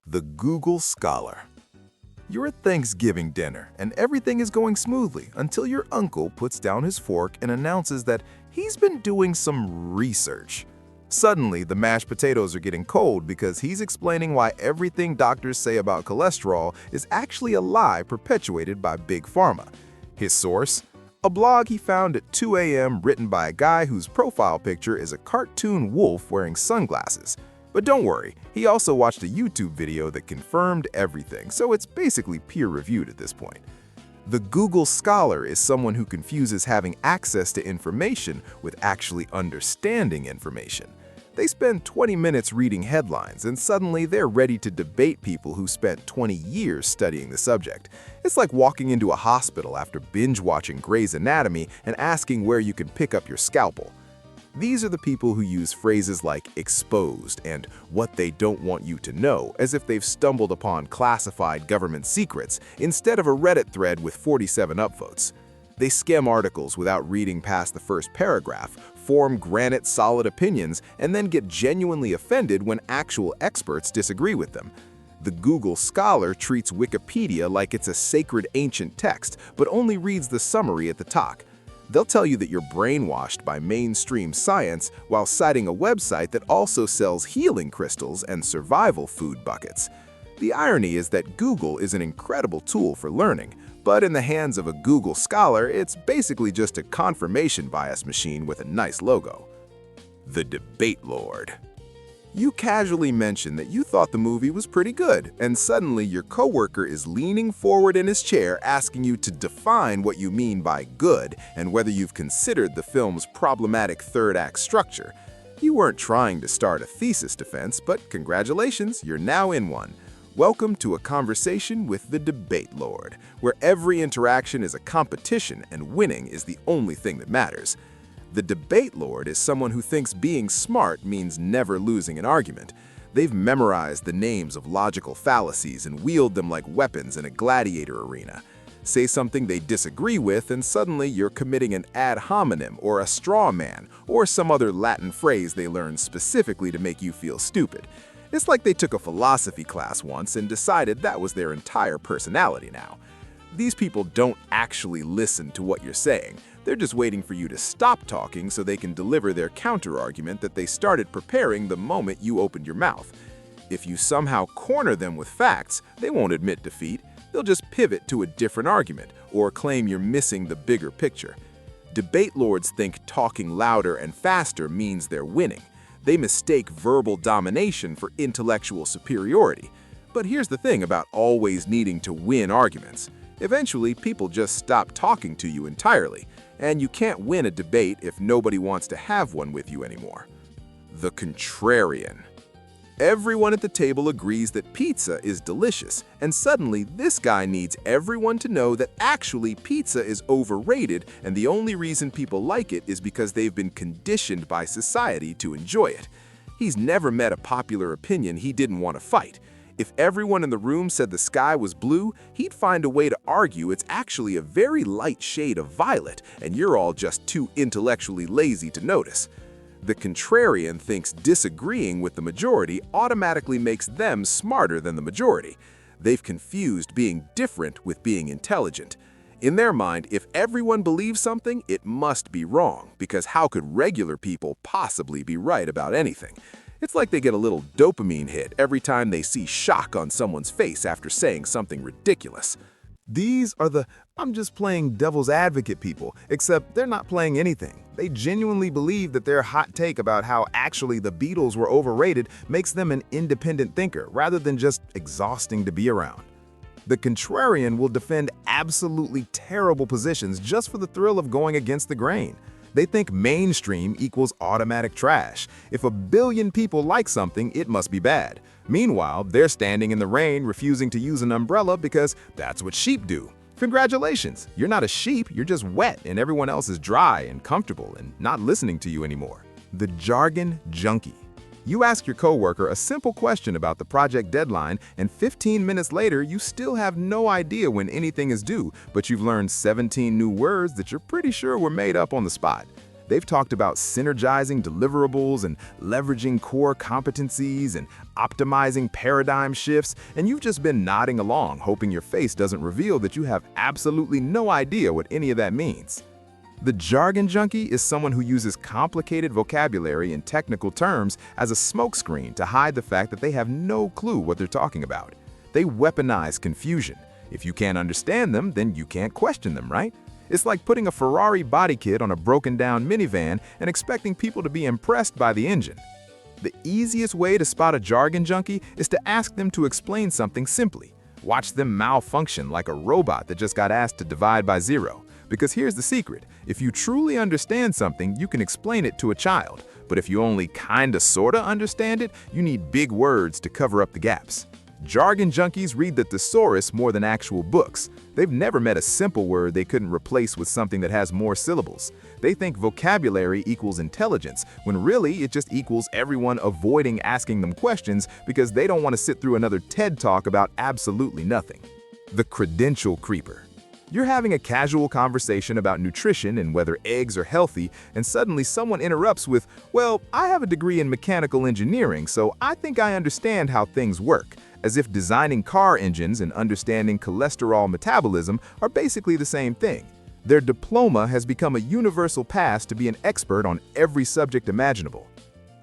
The Google Scholar. You're at Thanksgiving dinner, and everything is going smoothly until your uncle puts down his fork and announces that he's been doing some research. Suddenly, the mashed potatoes are getting cold because he's explaining why everything doctors say about cholesterol is actually a lie perpetuated by Big Pharma. His source? A blog he found at 2 a.m. written by a guy whose profile picture is a cartoon wolf wearing sunglasses. But don't worry, he also watched a YouTube video that confirmed everything, so it's basically peer-reviewed at this point. The Google Scholar is someone who confuses having access to information with actually understanding information. They spend 20 minutes reading headlines, and suddenly they're ready to debate people who spent 20 years studying the subject. It's like walking into a hospital after binge-watching Grey's Anatomy and asking where you can pick up your scalpel. These are the people who use phrases like exposed and what they don't want you to know as if they've stumbled upon classified government secrets instead of a Reddit thread with 47 upvotes. They skim articles without reading past the first paragraph, form granite-solid opinions, and then get genuinely offended when actual experts disagree with them. The Google Scholar treats Wikipedia like it's a sacred ancient text, but only reads the summary at the top. They'll tell you that you're brainwashed by mainstream science while citing a website that also sells healing crystals and survival food buckets. The irony is that Google is an incredible tool for learning, but in the hands of a Google Scholar, it's basically just a confirmation bias machine with a nice logo. The Debate Lord. You casually mention that you thought the movie was pretty good, and suddenly your coworker is leaning forward in his chair asking you to define what you mean by good and whether you've considered the film's problematic third-act structure. You weren't trying to start a thesis defense, but congratulations, you're now in one. Welcome to a conversation with the Debate Lord, where every interaction is a competition and winning is the only thing that matters. The Debate Lord is someone who thinks being smart means never losing an argument. They've memorized the names of logical fallacies and wield them like weapons in a gladiator arena. Say something they disagree with and suddenly you're committing an ad hominem or a straw man or some other Latin phrase they learned specifically to make you feel stupid. It's like they took a philosophy class once and decided that was their entire personality now. These people don't actually listen to what you're saying. They're just waiting for you to stop talking so they can deliver their counter-argument that they started preparing the moment you opened your mouth. If you somehow corner them with facts, they won't admit defeat. They'll just pivot to a different argument or claim you're missing the bigger picture. Debate lords think talking louder and faster means they're winning. They mistake verbal domination for intellectual superiority. But here's the thing about always needing to win arguments. Eventually, people just stop talking to you entirely. And you can't win a debate if nobody wants to have one with you anymore. The Contrarian. Everyone at the table agrees that pizza is delicious, and suddenly this guy needs everyone to know that actually pizza is overrated and the only reason people like it is because they've been conditioned by society to enjoy it. He's never met a popular opinion he didn't want to fight. If everyone in the room said the sky was blue, he'd find a way to argue it's actually a very light shade of violet, and you're all just too intellectually lazy to notice. The Contrarian thinks disagreeing with the majority automatically makes them smarter than the majority. They've confused being different with being intelligent. In their mind, if everyone believes something, it must be wrong, because how could regular people possibly be right about anything? It's like they get a little dopamine hit every time they see shock on someone's face after saying something ridiculous. These are the "I'm just playing devil's advocate" people, except they're not playing anything. They genuinely believe that their hot take about how actually the Beatles were overrated makes them an independent thinker rather than just exhausting to be around. The Contrarian will defend absolutely terrible positions just for the thrill of going against the grain. They think mainstream equals automatic trash. If a billion people like something, it must be bad. Meanwhile, they're standing in the rain refusing to use an umbrella because that's what sheep do. Congratulations, you're not a sheep, you're just wet and everyone else is dry and comfortable and not listening to you anymore. The Jargon Junkie. You ask your coworker a simple question about the project deadline, and 15 minutes later, you still have no idea when anything is due, but you've learned 17 new words that you're pretty sure were made up on the spot. They've talked about synergizing deliverables and leveraging core competencies and optimizing paradigm shifts, and you've just been nodding along, hoping your face doesn't reveal that you have absolutely no idea what any of that means. The jargon junkie is someone who uses complicated vocabulary and technical terms as a smokescreen to hide the fact that they have no clue what they're talking about. They weaponize confusion. If you can't understand them, then you can't question them, right? It's like putting a Ferrari body kit on a broken-down minivan and expecting people to be impressed by the engine. The easiest way to spot a jargon junkie is to ask them to explain something simply. Watch them malfunction like a robot that just got asked to divide by zero. Because here's the secret, if you truly understand something, you can explain it to a child. But if you only kinda sorta understand it, you need big words to cover up the gaps. Jargon junkies read the thesaurus more than actual books. They've never met a simple word they couldn't replace with something that has more syllables. They think vocabulary equals intelligence, when really it just equals everyone avoiding asking them questions because they don't want to sit through another TED Talk about absolutely nothing. The credential creeper. You're having a casual conversation about nutrition and whether eggs are healthy, and suddenly someone interrupts with, "Well, I have a degree in mechanical engineering, so I think I understand how things work," as if designing car engines and understanding cholesterol metabolism are basically the same thing. Their diploma has become a universal pass to be an expert on every subject imaginable.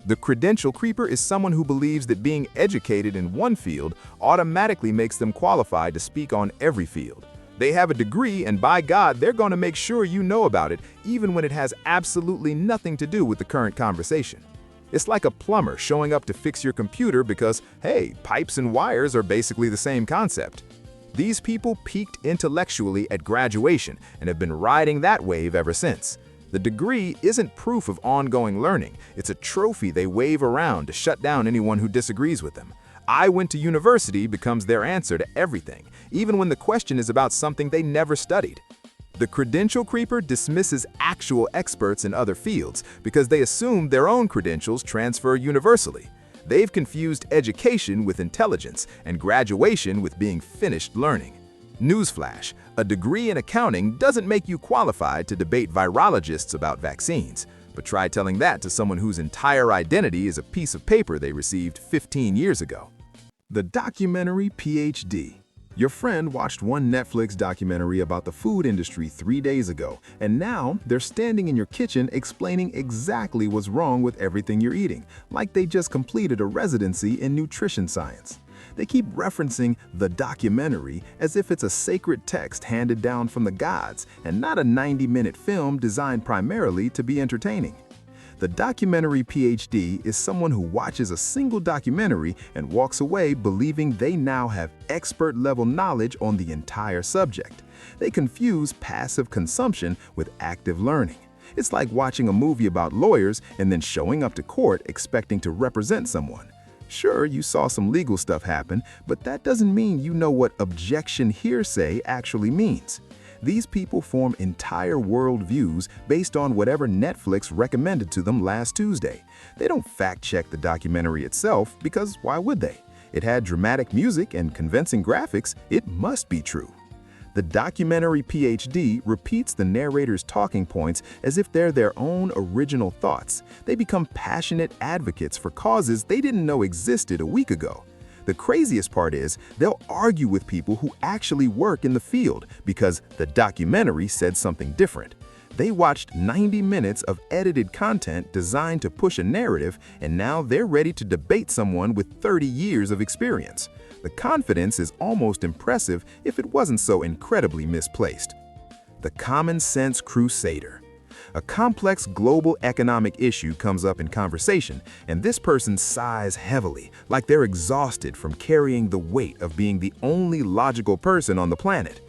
The credential creeper is someone who believes that being educated in one field automatically makes them qualified to speak on every field. They have a degree, and by God, they're going to make sure you know about it, even when it has absolutely nothing to do with the current conversation. It's like a plumber showing up to fix your computer because, hey, pipes and wires are basically the same concept. These people peaked intellectually at graduation and have been riding that wave ever since. The degree isn't proof of ongoing learning. It's a trophy they wave around to shut down anyone who disagrees with them. "I went to university" becomes their answer to everything, even when the question is about something they never studied. The credential creeper dismisses actual experts in other fields because they assume their own credentials transfer universally. They've confused education with intelligence and graduation with being finished learning. Newsflash, a degree in accounting doesn't make you qualified to debate virologists about vaccines. But try telling that to someone whose entire identity is a piece of paper they received 15 years ago. The documentary PhD. Your friend watched one Netflix documentary about the food industry 3 days ago, and now they're standing in your kitchen explaining exactly what's wrong with everything you're eating, like they just completed a residency in nutrition science. They keep referencing the documentary as if it's a sacred text handed down from the gods and not a 90-minute film designed primarily to be entertaining. The documentary PhD is someone who watches a single documentary and walks away believing they now have expert-level knowledge on the entire subject. They confuse passive consumption with active learning. It's like watching a movie about lawyers and then showing up to court expecting to represent someone. Sure, you saw some legal stuff happen, but that doesn't mean you know what objection hearsay actually means. These people form entire worldviews based on whatever Netflix recommended to them last Tuesday. They don't fact-check the documentary itself because why would they? It had dramatic music and convincing graphics. It must be true. The documentary PhD repeats the narrator's talking points as if they're their own original thoughts. They become passionate advocates for causes they didn't know existed a week ago. The craziest part is they'll argue with people who actually work in the field because the documentary said something different. They watched 90 minutes of edited content designed to push a narrative, and now they're ready to debate someone with 30 years of experience. The confidence is almost impressive if it wasn't so incredibly misplaced. The common sense crusader. A complex global economic issue comes up in conversation, and this person sighs heavily, like they're exhausted from carrying the weight of being the only logical person on the planet.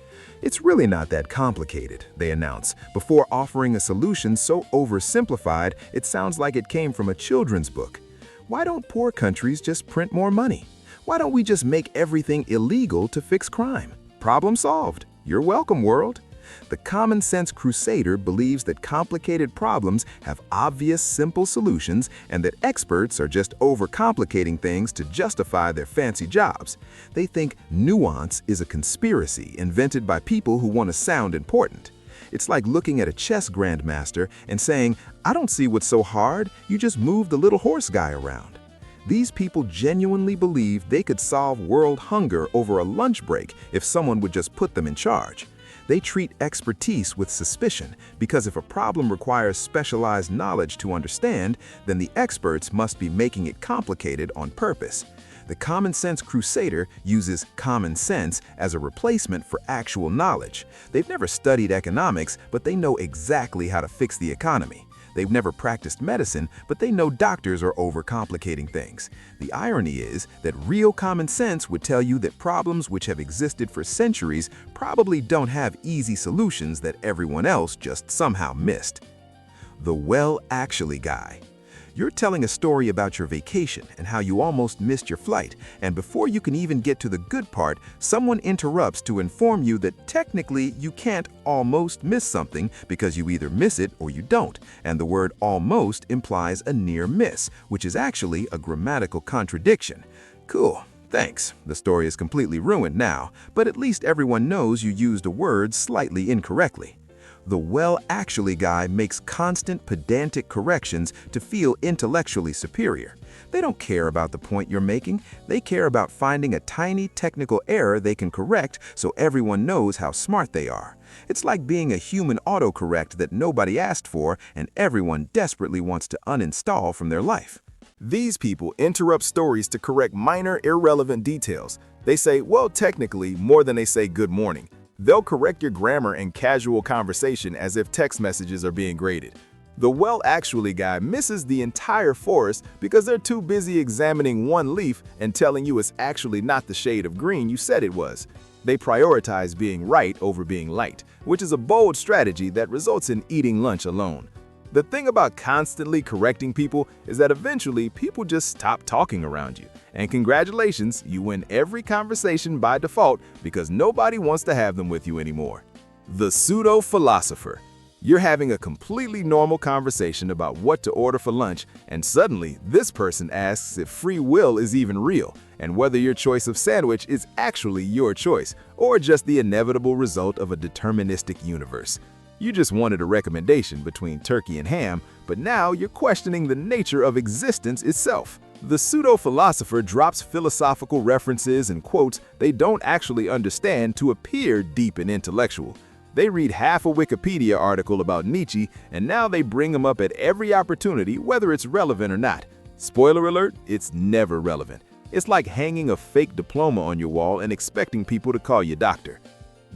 "It's really not that complicated," they announce, before offering a solution so oversimplified it sounds like it came from a children's book. Why don't poor countries just print more money? Why don't we just make everything illegal to fix crime? Problem solved. You're welcome, world. The common sense crusader believes that complicated problems have obvious, simple solutions and that experts are just overcomplicating things to justify their fancy jobs. They think nuance is a conspiracy invented by people who want to sound important. It's like looking at a chess grandmaster and saying, "I don't see what's so hard, you just move the little horse guy around." These people genuinely believe they could solve world hunger over a lunch break if someone would just put them in charge. They treat expertise with suspicion because if a problem requires specialized knowledge to understand, then the experts must be making it complicated on purpose. The common sense crusader uses common sense as a replacement for actual knowledge. They've never studied economics, but they know exactly how to fix the economy. They've never practiced medicine, but they know doctors are overcomplicating things. The irony is that real common sense would tell you that problems which have existed for centuries probably don't have easy solutions that everyone else just somehow missed. The well actually guy. You're telling a story about your vacation and how you almost missed your flight, and before you can even get to the good part, someone interrupts to inform you that technically you can't almost miss something because you either miss it or you don't, and the word almost implies a near miss, which is actually a grammatical contradiction. Cool, thanks. The story is completely ruined now, but at least everyone knows you used a word slightly incorrectly. The well actually guy makes constant pedantic corrections to feel intellectually superior. They don't care about the point you're making, they care about finding a tiny technical error they can correct so everyone knows how smart they are. It's like being a human autocorrect that nobody asked for and everyone desperately wants to uninstall from their life. These people interrupt stories to correct minor, irrelevant details. They say, well, technically, more than they say good morning. They'll correct your grammar and casual conversation as if text messages are being graded. The well actually guy misses the entire forest because they're too busy examining one leaf and telling you it's actually not the shade of green you said it was. They prioritize being right over being liked, which is a bold strategy that results in eating lunch alone. The thing about constantly correcting people is that eventually people just stop talking around you. And congratulations, you win every conversation by default because nobody wants to have them with you anymore. The pseudo-philosopher. You're having a completely normal conversation about what to order for lunch, and suddenly this person asks if free will is even real, and whether your choice of sandwich is actually your choice, or just the inevitable result of a deterministic universe. You just wanted a recommendation between turkey and ham, but now you're questioning the nature of existence itself. The pseudo-philosopher drops philosophical references and quotes they don't actually understand to appear deep and intellectual. They read half a Wikipedia article about Nietzsche, and now they bring him up at every opportunity, whether it's relevant or not. Spoiler alert, it's never relevant. It's like hanging a fake diploma on your wall and expecting people to call you doctor.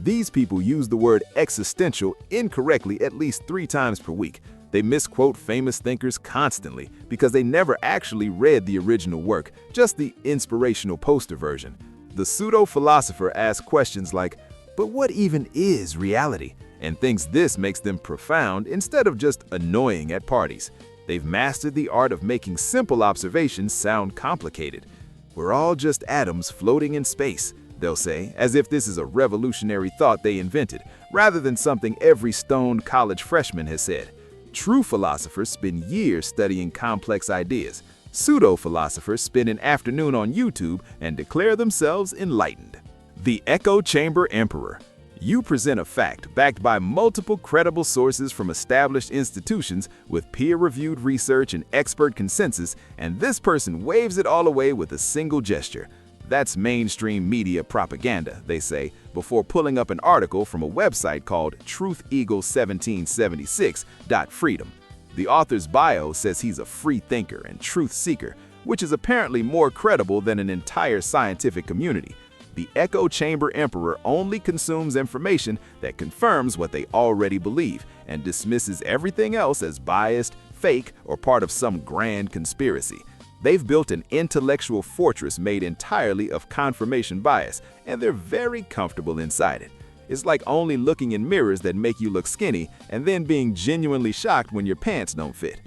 These people use the word existential incorrectly at least 3 times per week. They misquote famous thinkers constantly because they never actually read the original work, just the inspirational poster version. The pseudo-philosopher asks questions like, "But what even is reality?" and thinks this makes them profound instead of just annoying at parties. They've mastered the art of making simple observations sound complicated. "We're all just atoms floating in space," they'll say, as if this is a revolutionary thought they invented, rather than something every stoned college freshman has said. True philosophers spend years studying complex ideas. Pseudo-philosophers spend an afternoon on YouTube and declare themselves enlightened. The echo chamber emperor. You present a fact backed by multiple credible sources from established institutions with peer-reviewed research and expert consensus, and this person waves it all away with a single gesture. That's mainstream media propaganda, they say, before pulling up an article from a website called TruthEagle1776.freedom. The author's bio says he's a free thinker and truth seeker, which is apparently more credible than an entire scientific community. The echo chamber emperor only consumes information that confirms what they already believe and dismisses everything else as biased, fake, or part of some grand conspiracy. They've built an intellectual fortress made entirely of confirmation bias, and they're very comfortable inside it. It's like only looking in mirrors that make you look skinny and then being genuinely shocked when your pants don't fit.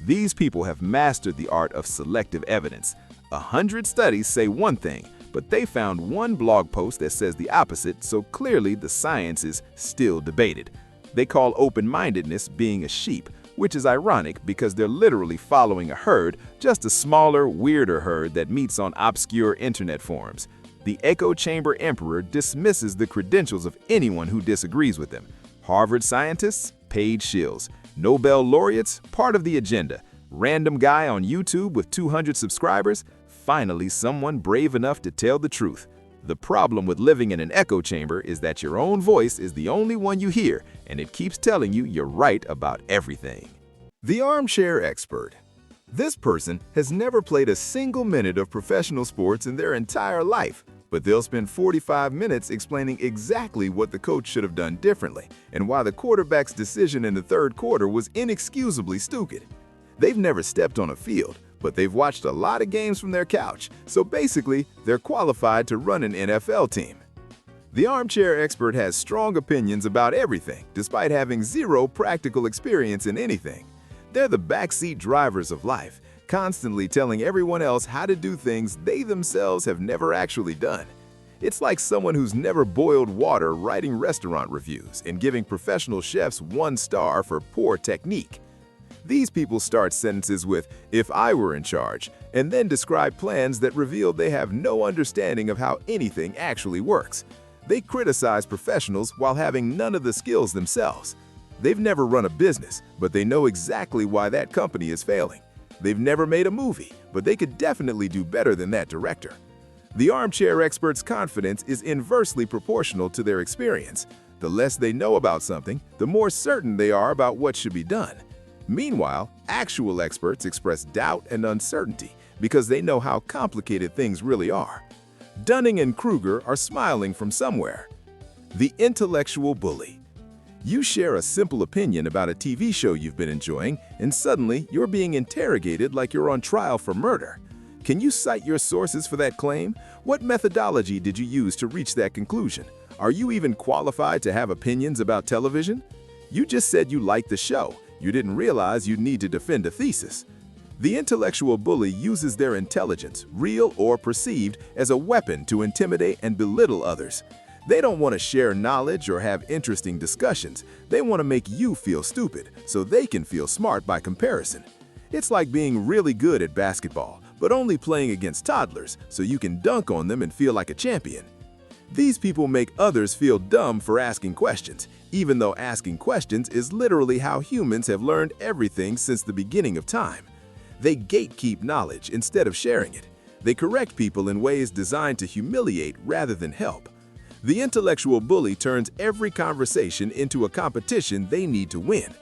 These people have mastered the art of selective evidence. 100 studies say one thing, but they found one blog post that says the opposite, so clearly the science is still debated. They call open-mindedness being a sheep, which is ironic because they're literally following a herd, just a smaller, weirder herd that meets on obscure internet forums. The echo chamber emperor dismisses the credentials of anyone who disagrees with them. Harvard scientists, paid shills. Nobel laureates, part of the agenda. Random guy on YouTube with 200 subscribers, finally someone brave enough to tell the truth. The problem with living in an echo chamber is that your own voice is the only one you hear, and it keeps telling you you're right about everything. The armchair expert. This person has never played a single minute of professional sports in their entire life, but they'll spend 45 minutes explaining exactly what the coach should have done differently and why the quarterback's decision in the third quarter was inexcusably stupid. They've never stepped on a field, but they've watched a lot of games from their couch, so basically, they're qualified to run an NFL team. The armchair expert has strong opinions about everything, despite having zero practical experience in anything. They're the backseat drivers of life, constantly telling everyone else how to do things they themselves have never actually done. It's like someone who's never boiled water writing restaurant reviews and giving professional chefs 1 star for poor technique. These people start sentences with, "if I were in charge," and then describe plans that reveal they have no understanding of how anything actually works. They criticize professionals while having none of the skills themselves. They've never run a business, but they know exactly why that company is failing. They've never made a movie, but they could definitely do better than that director. The armchair expert's confidence is inversely proportional to their experience. The less they know about something, the more certain they are about what should be done. Meanwhile, actual experts express doubt and uncertainty because they know how complicated things really are. Dunning-Kruger are smiling from somewhere. The intellectual bully. You share a simple opinion about a TV show you've been enjoying, and suddenly you're being interrogated like you're on trial for murder. Can you cite your sources for that claim? What methodology did you use to reach that conclusion? Are you even qualified to have opinions about television? You just said you liked the show. You didn't realize you'd need to defend a thesis. The intellectual bully uses their intelligence, real or perceived, as a weapon to intimidate and belittle others. They don't want to share knowledge or have interesting discussions. They want to make you feel stupid so they can feel smart by comparison. It's like being really good at basketball, but only playing against toddlers so you can dunk on them and feel like a champion. These people make others feel dumb for asking questions, even though asking questions is literally how humans have learned everything since the beginning of time. They gatekeep knowledge instead of sharing it. They correct people in ways designed to humiliate rather than help. The intellectual bully turns every conversation into a competition they need to win.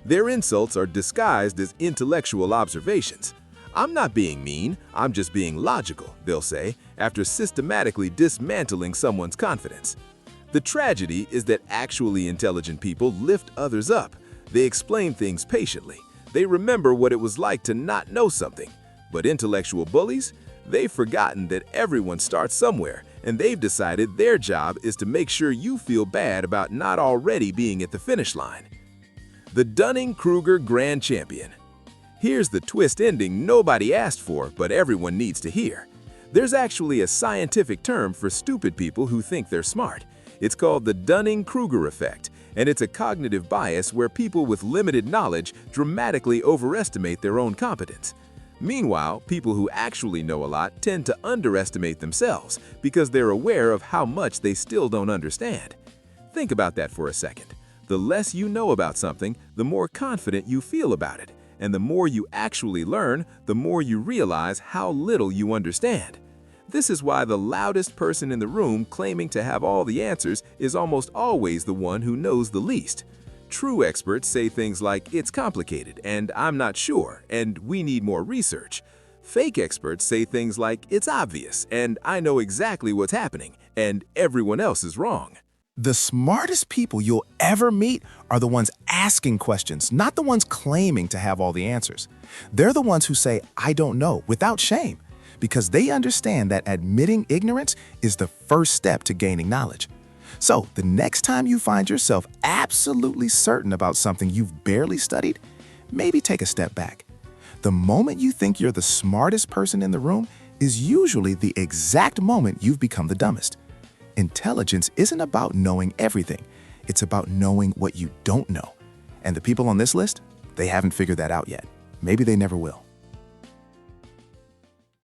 Their insults are disguised as intellectual observations. "I'm not being mean, I'm just being logical," they'll say, after systematically dismantling someone's confidence. The tragedy is that actually intelligent people lift others up. They explain things patiently. They remember what it was like to not know something. But intellectual bullies? They've forgotten that everyone starts somewhere, and they've decided their job is to make sure you feel bad about not already being at the finish line. The Dunning-Kruger Grand Champion. Here's the twist ending nobody asked for, but everyone needs to hear. There's actually a scientific term for stupid people who think they're smart. It's called the Dunning-Kruger effect, and it's a cognitive bias where people with limited knowledge dramatically overestimate their own competence. Meanwhile, people who actually know a lot tend to underestimate themselves because they're aware of how much they still don't understand. Think about that for a second. The less you know about something, the more confident you feel about it. And the more you actually learn, the more you realize how little you understand. This is why the loudest person in the room claiming to have all the answers is almost always the one who knows the least. True experts say things like, "it's complicated," and "I'm not sure," and "we need more research." Fake experts say things like, "it's obvious," and "I know exactly what's happening," and "everyone else is wrong." The smartest people you'll ever meet are the ones asking questions, not the ones claiming to have all the answers. They're the ones who say, "I don't know," without shame, because they understand that admitting ignorance is the first step to gaining knowledge. So, the next time you find yourself absolutely certain about something you've barely studied, maybe take a step back. The moment you think you're the smartest person in the room is usually the exact moment you've become the dumbest. Intelligence isn't about knowing everything. It's about knowing what you don't know. And the people on this list, they haven't figured that out yet. Maybe they never will.